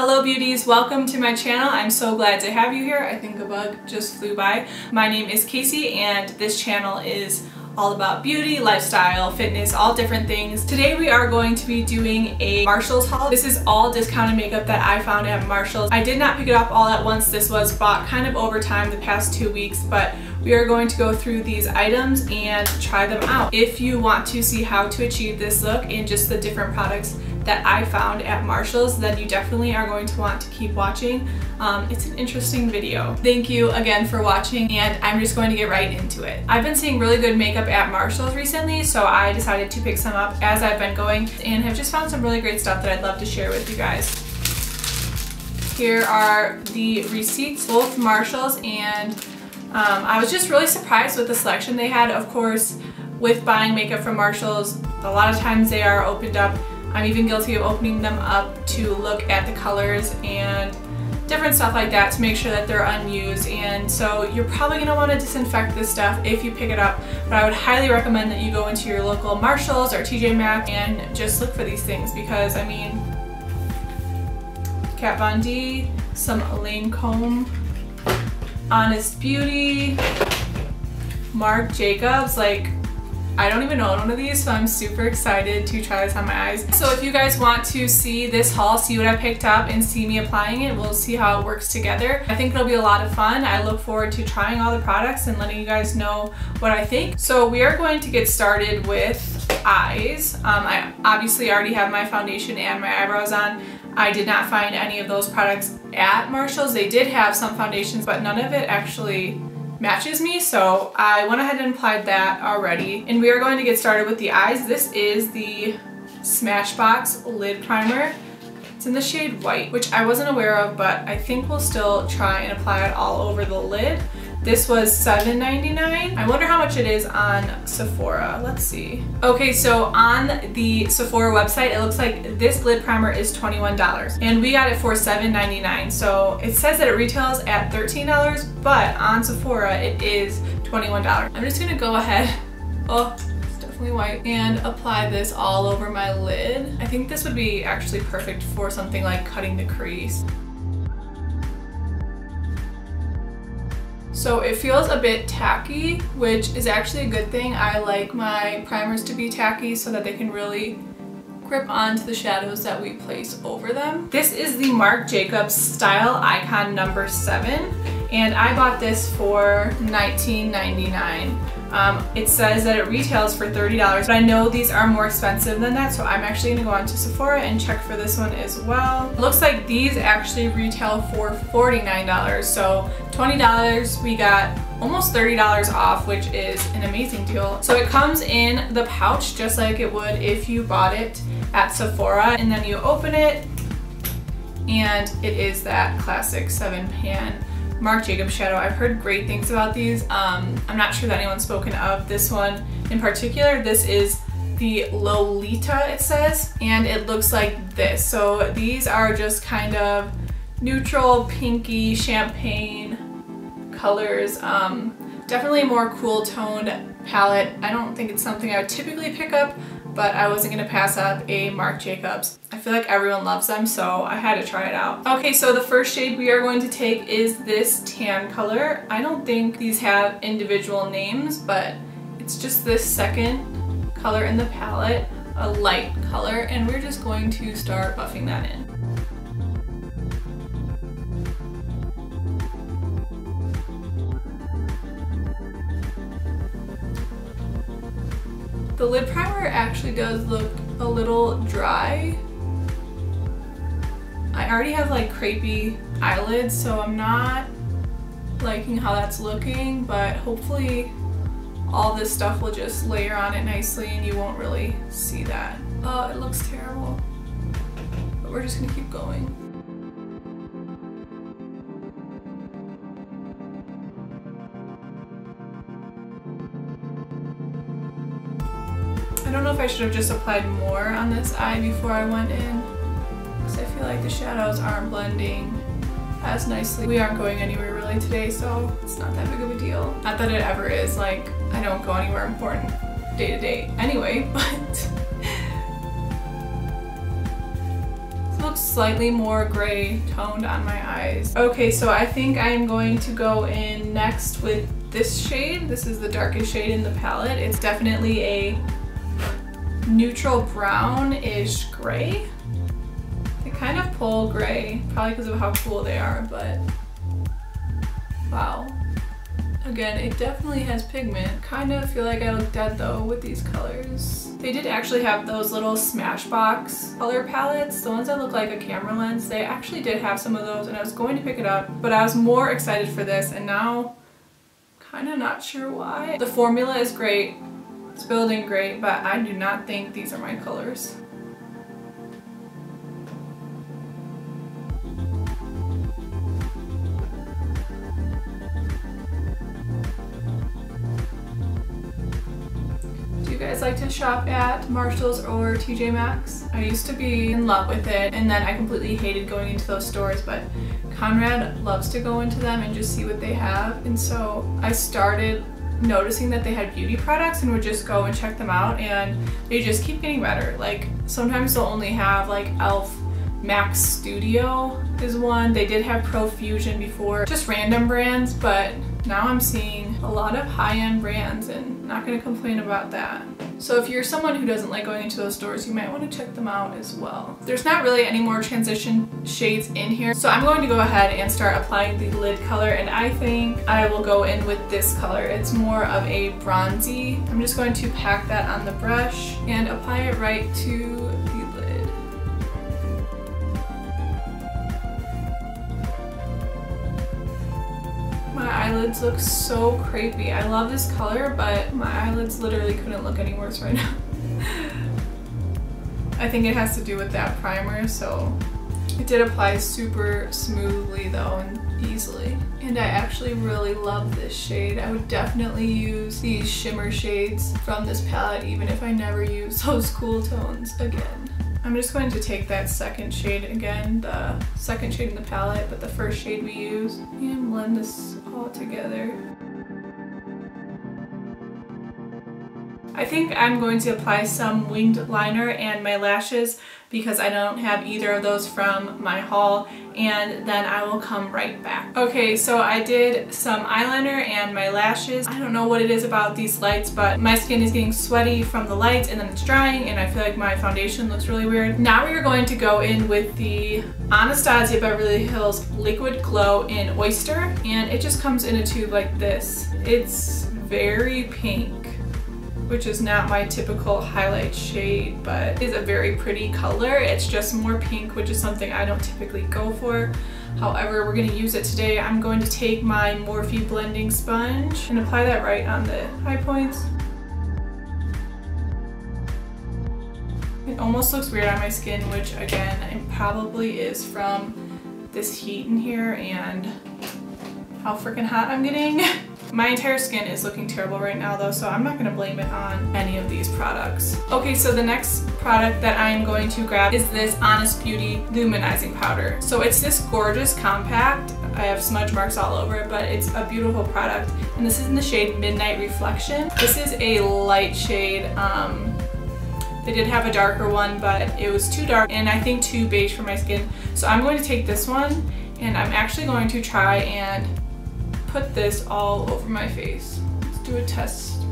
Hello beauties, welcome to my channel. I'm so glad to have you here. I think a bug just flew by. My name is Casey and this channel is all about beauty, lifestyle, fitness, all different things. Today we are going to be doing a Marshalls haul. This is all discounted makeup that I found at Marshalls. I did not pick it up all at once. This was bought kind of over time the past 2 weeks, but we are going to go through these items and try them out. If you want to see how to achieve this look and just the different products that I found at Marshalls, then you definitely are going to want to keep watching. It's an interesting video. Thank you again for watching, and I'm just going to get right into it. I've been seeing really good makeup at Marshalls recently, so I decided to pick some up as I've been going and have just found some really great stuff that I'd love to share with you guys. Here are the receipts, both Marshalls, and I was just really surprised with the selection they had. Of course, with buying makeup from Marshalls, a lot of times they are opened up. I'm even guilty of opening them up to look at the colors and different stuff like that to make sure that they're unused, and so you're probably going to want to disinfect this stuff if you pick it up, but I would highly recommend that you go into your local Marshalls or TJ Maxx and just look for these things, because I mean, Bondi, some Lancome, Honest Beauty, Marc Jacobs, like I don't even own one of these, so I'm super excited to try this on my eyes. So if you guys want to see this haul, see what I picked up, and see me applying it, we'll see how it works together. I think it'll be a lot of fun. I look forward to trying all the products and letting you guys know what I think. So we are going to get started with eyes. I obviously already have my foundation and my eyebrows on. I did not find any of those products at Marshalls. They did have some foundations, but none of it actually matches me, so I went ahead and applied that already. And we are going to get started with the eyes. This is the Smashbox lid primer. It's in the shade white, which I wasn't aware of, but I think we'll still try and apply it all over the lid. This was $7.99. I wonder how much it is on Sephora. Let's see. Okay, so on the Sephora website, it looks like this lid primer is $21, and we got it for $7.99. So it says that it retails at $13, but on Sephora it is $21. I'm just gonna go ahead, oh, it's definitely white, and apply this all over my lid. I think this would be actually perfect for something like cutting the crease. So it feels a bit tacky, which is actually a good thing. I like my primers to be tacky so that they can really grip onto the shadows that we place over them. This is the Marc Jacobs Style Icon number 7, and I bought this for $19.99. It says that it retails for $30, but I know these are more expensive than that, so I'm actually gonna go on to Sephora and check for this one as well. It looks like these actually retail for $49, so $20, we got almost $30 off, which is an amazing deal. So it comes in the pouch just like it would if you bought it at Sephora, and then you open it and it is that classic 7-pan Marc Jacobs shadow. I've heard great things about these. I'm not sure that anyone's spoken of this one in particular. This is the Lolita, it says, and it looks like this. So these are just kind of neutral, pinky, champagne colors. Definitely a more cool toned palette. I don't think it's something I would typically pick up, but I wasn't gonna pass up a Marc Jacobs. I feel like everyone loves them, so I had to try it out. Okay, so the first shade we are going to take is this tan color. I don't think these have individual names, but it's just this second color in the palette, a light color, and we're just going to start buffing that in. The lid primer actually does look a little dry. I already have like crepey eyelids, so I'm not liking how that's looking, but hopefully all this stuff will just layer on it nicely and you won't really see that. Oh, it looks terrible, but we're just gonna keep going. I don't know if I should have just applied more on this eye before I went in, because I feel like the shadows aren't blending as nicely. We aren't going anywhere really today, so it's not that big of a deal. Not that it ever is, like, I don't go anywhere important day to day anyway, but looks slightly more gray toned on my eyes. Okay, so I think I am going to go in next with this shade. This is the darkest shade in the palette. It's definitely a neutral brownish gray. They kind of pull gray, probably because of how cool they are, but wow. Again, it definitely has pigment. Kind of feel like I look dead though with these colors. They did actually have those little Smashbox color palettes, the ones that look like a camera lens. They actually did have some of those and I was going to pick it up, but I was more excited for this and now kind of not sure why. The formula is great, it's building great, but I do not think these are my colors. Do you guys like to shop at Marshall's or TJ Maxx? I used to be in love with it and then I completely hated going into those stores, but Conrad loves to go into them and just see what they have, and so I started noticing that they had beauty products and would just go and check them out, and they just keep getting better. Like sometimes they'll only have like e.l.f. Max Studio is one. They did have Profusion before, just random brands, but now I'm seeing a lot of high-end brands and not gonna complain about that. So if you're someone who doesn't like going into those stores, you might want to check them out as well. There's not really any more transition shades in here, so I'm going to go ahead and start applying the lid color, and I think I will go in with this color. It's more of a bronzy. I'm just going to pack that on the brush and apply it right to the lid. My eyelids look so crepey. I love this color, but my eyelids literally couldn't look any worse right now. I think it has to do with that primer, so it did apply super smoothly though and easily. And I actually really love this shade. I would definitely use these shimmer shades from this palette even if I never use those cool tones again. I'm just going to take that second shade again, the second shade in the palette, but the first shade we use, and blend this all together. I think I'm going to apply some winged liner and my lashes because I don't have either of those from my haul, and then I will come right back. Okay, so I did some eyeliner and my lashes. I don't know what it is about these lights, but my skin is getting sweaty from the lights and then it's drying and I feel like my foundation looks really weird. Now we are going to go in with the Anastasia Beverly Hills Liquid Glow in Oyster, and it just comes in a tube like this. It's very pink, which is not my typical highlight shade, but is a very pretty color. It's just more pink, which is something I don't typically go for. However, we're gonna use it today. I'm going to take my Morphe blending sponge and apply that right on the high points. It almost looks weird on my skin, which again, it probably is from this heat in here and how freaking hot I'm getting. My entire skin is looking terrible right now though, so I'm not gonna blame it on any of these products. Okay, so the next product that I'm going to grab is this Honest Beauty Luminizing Powder. So it's this gorgeous compact. I have smudge marks all over it, but it's a beautiful product. And this is in the shade Midnight Reflection. This is a light shade. They did have a darker one, but it was too dark and I think too beige for my skin. So I'm going to take this one and I'm actually going to try and put this all over my face. Let's do a test.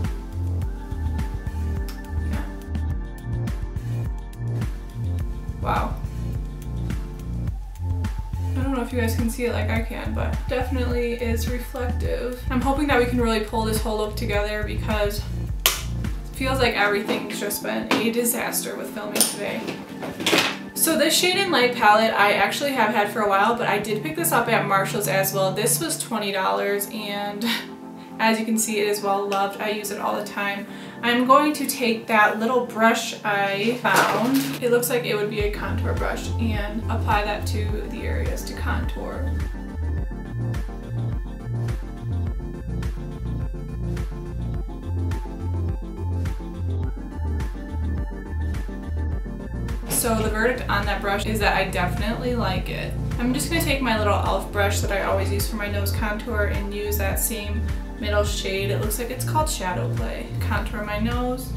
Yeah. Wow. I don't know if you guys can see it like I can, but definitely is reflective. I'm hoping that we can really pull this whole look together because it feels like everything's just been a disaster with filming today. So this shade in light palette I actually have had for a while, but I did pick this up at Marshall's as well. This was $20 and as you can see it is well loved. I use it all the time. I'm going to take that little brush I found. It looks like it would be a contour brush and apply that to the areas to contour. So the verdict on that brush is that I definitely like it. I'm just going to take my little e.l.f. brush that I always use for my nose contour and use that same middle shade. It looks like it's called Shadow Play. Contour my nose.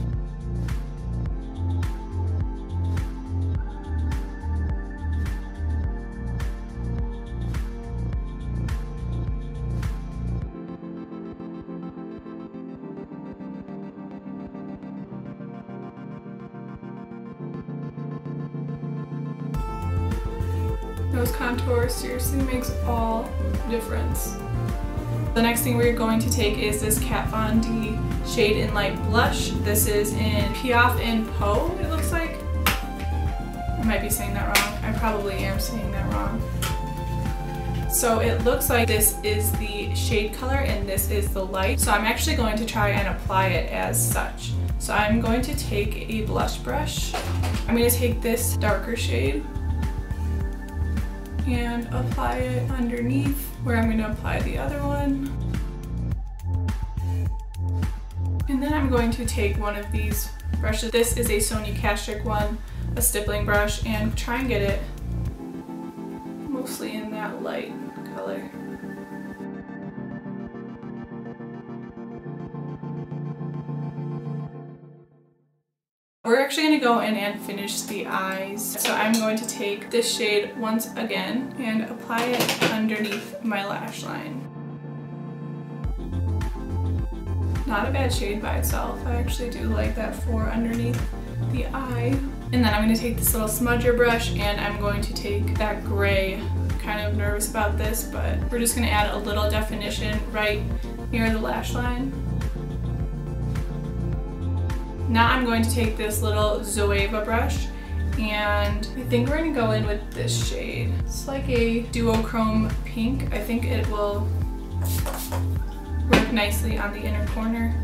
Nose contour seriously makes all the difference. The next thing we're going to take is this Kat Von D Shade in Light Blush. This is in Piaf and Poe, it looks like. I might be saying that wrong. I probably am saying that wrong. So it looks like this is the shade color and this is the light. So I'm actually going to try and apply it as such. So I'm going to take a blush brush. I'm going to take this darker shade and apply it underneath where I'm going to apply the other one. And then I'm going to take one of these brushes. This is a Sonia Kashuk one, a stippling brush, and try and get it mostly in that light color. We're actually going to go in and finish the eyes. So I'm going to take this shade once again and apply it underneath my lash line. Not a bad shade by itself. I actually do like that for underneath the eye. And then I'm going to take this little smudger brush and I'm going to take that gray. I'm kind of nervous about this, but we're just going to add a little definition right near the lash line. Now I'm going to take this little Zoeva brush and I think we're going to go in with this shade. It's like a duochrome pink. I think it will work nicely on the inner corner.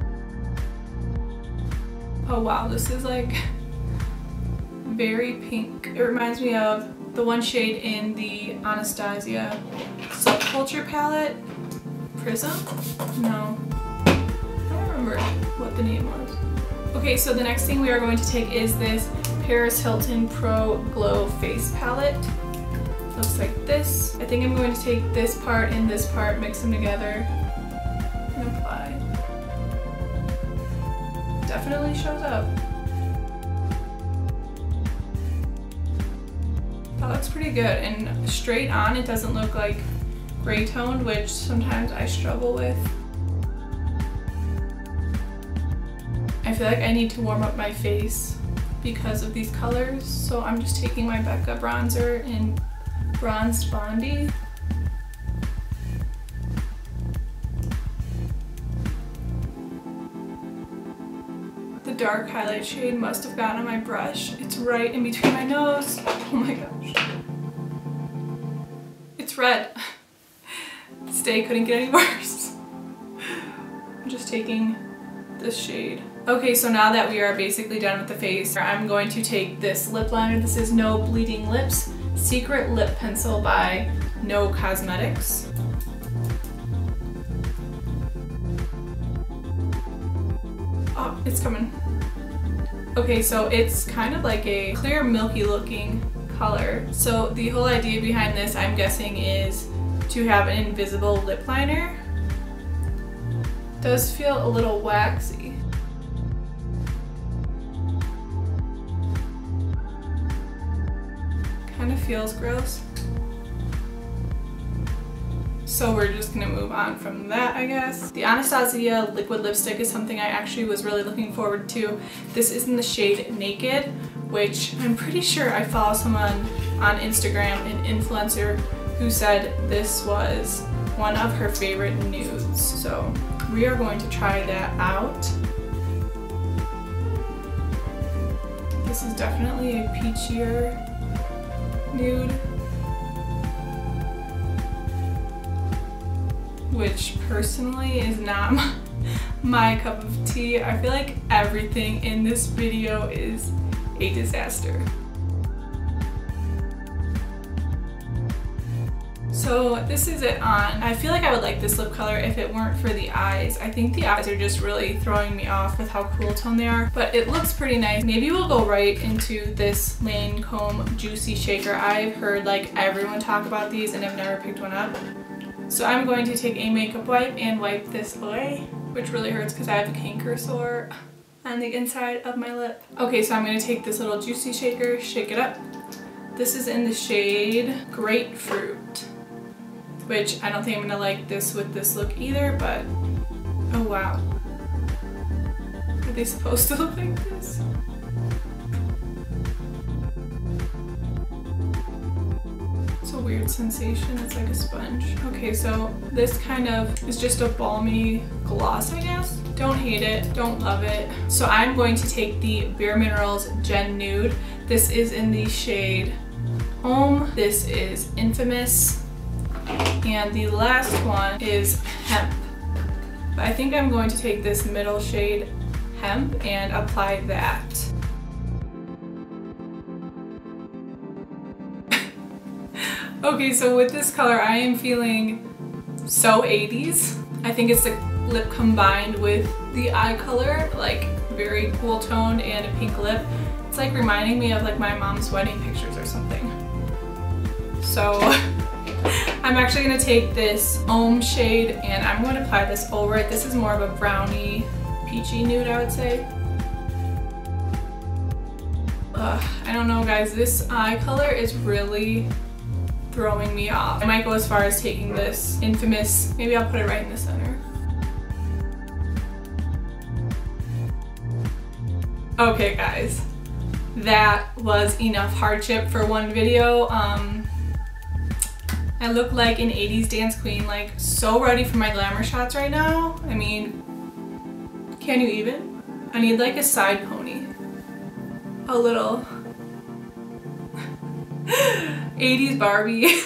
Oh wow, this is like very pink. It reminds me of the one shade in the Anastasia Subculture palette. Prism? No. I don't remember what the name was. Okay, so the next thing we are going to take is this Paris Hilton Pro Glow Face Palette. Looks like this. I think I'm going to take this part and this part, mix them together, and apply. Definitely shows up. That looks pretty good, and straight on it doesn't look like gray toned, which sometimes I struggle with. I feel like I need to warm up my face because of these colors, so I'm just taking my Becca bronzer in Bronzed Bondi. The dark highlight shade must have gotten on my brush. It's right in between my nose. Oh my gosh. It's red. This day couldn't get any worse. I'm just taking this shade. Okay, so now that we are basically done with the face, I'm going to take this lip liner. This is No Bleeding Lips Secret Lip Pencil by No Cosmetics. Oh, it's coming. Okay, so it's kind of like a clear milky looking color. So the whole idea behind this, I'm guessing, is to have an invisible lip liner. It does feel a little waxy. Kind of feels gross. So we're just gonna move on from that, I guess. The Anastasia liquid lipstick is something I actually was really looking forward to. This is in the shade Naked, which I'm pretty sure I follow someone on Instagram, an influencer, who said this was one of her favorite nudes. So we are going to try that out. This is definitely a peachier nude, which personally is not my cup of tea. I feel like everything in this video is a disaster. So this is it on. I feel like I would like this lip color if it weren't for the eyes. I think the eyes are just really throwing me off with how cool tone they are, but it looks pretty nice. Maybe we'll go right into this Lancome Juicy Shaker. I've heard like everyone talk about these and I've never picked one up. So I'm going to take a makeup wipe and wipe this away, which really hurts because I have a canker sore on the inside of my lip. Okay, so I'm going to take this little Juicy Shaker, shake it up. This is in the shade Grapefruit, which I don't think I'm gonna like this with this look either, but oh wow. Are they supposed to look like this? So a weird sensation. It's like a sponge. Okay, so this kind of is just a balmy gloss, I guess. Don't hate it, don't love it. So I'm going to take the Bare Minerals Gen Nude. This is in the shade Home. This is Infamous. And the last one is Hemp. But I think I'm going to take this middle shade Hemp and apply that. Okay, so with this color, I am feeling so 80s. I think it's the lip combined with the eye color, like very cool toned and a pink lip. It's like reminding me of like my mom's wedding pictures or something. So I'm actually gonna take this Homme shade and I'm going to apply this over it. This is more of a brownie, peachy nude, I would say. I don't know, guys, this eye color is really throwing me off. I might go as far as taking this Infamous, maybe I'll put it right in the center. Okay guys, that was enough hardship for one video. I look like an 80s dance queen, like so ready for my glamour shots right now. I mean, can you even? I need like a side pony. A little 80s Barbie.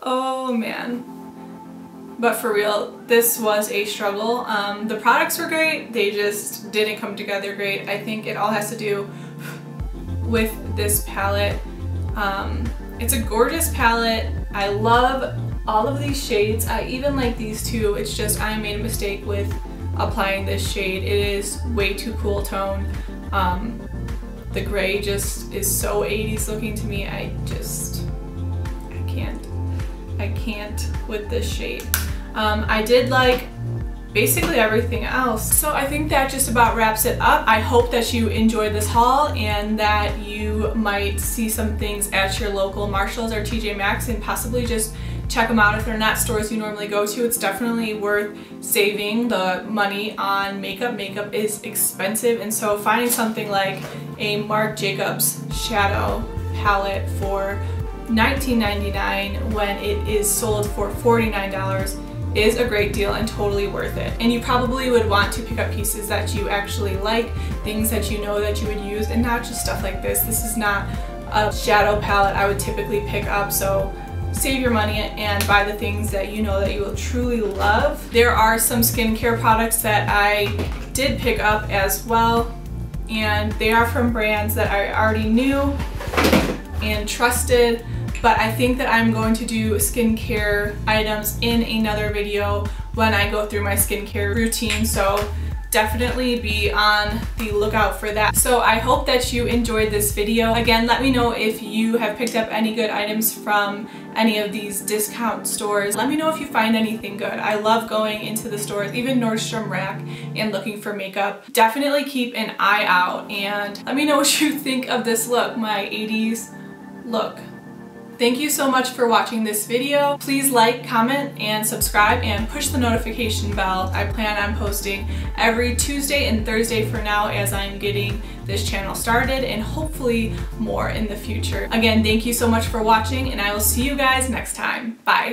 Oh man. But for real, this was a struggle. The products were great, they just didn't come together great. I think it all has to do with this palette. It's a gorgeous palette. I love all of these shades. I even like these two. It's just I made a mistake with applying this shade. It is way too cool tone. The gray just is so 80s looking to me. I can't with this shade. I did like basically everything else. So I think that just about wraps it up. I hope that you enjoyed this haul and that you might see some things at your local Marshalls or TJ Maxx and possibly just check them out if they're not stores you normally go to. It's definitely worth saving the money on makeup. Makeup is expensive, and so finding something like a Marc Jacobs shadow palette for $19.99 when it is sold for $49 is a great deal and totally worth it. And you probably would want to pick up pieces that you actually like, things that you know that you would use, and not just stuff like this. This is not a shadow palette I would typically pick up, so save your money and buy the things that you know that you will truly love. There are some skincare products that I did pick up as well, and they are from brands that I already knew and trusted. But I think that I'm going to do skincare items in another video when I go through my skincare routine, so definitely be on the lookout for that. So I hope that you enjoyed this video. Again, let me know if you have picked up any good items from any of these discount stores. Let me know if you find anything good. I love going into the stores, even Nordstrom Rack, and looking for makeup. Definitely keep an eye out and let me know what you think of this look, my 80s look. Thank you so much for watching this video. Please like, comment, and subscribe, and push the notification bell. I plan on posting every Tuesday and Thursday for now as I'm getting this channel started, and hopefully more in the future. Again, thank you so much for watching, and I will see you guys next time. Bye.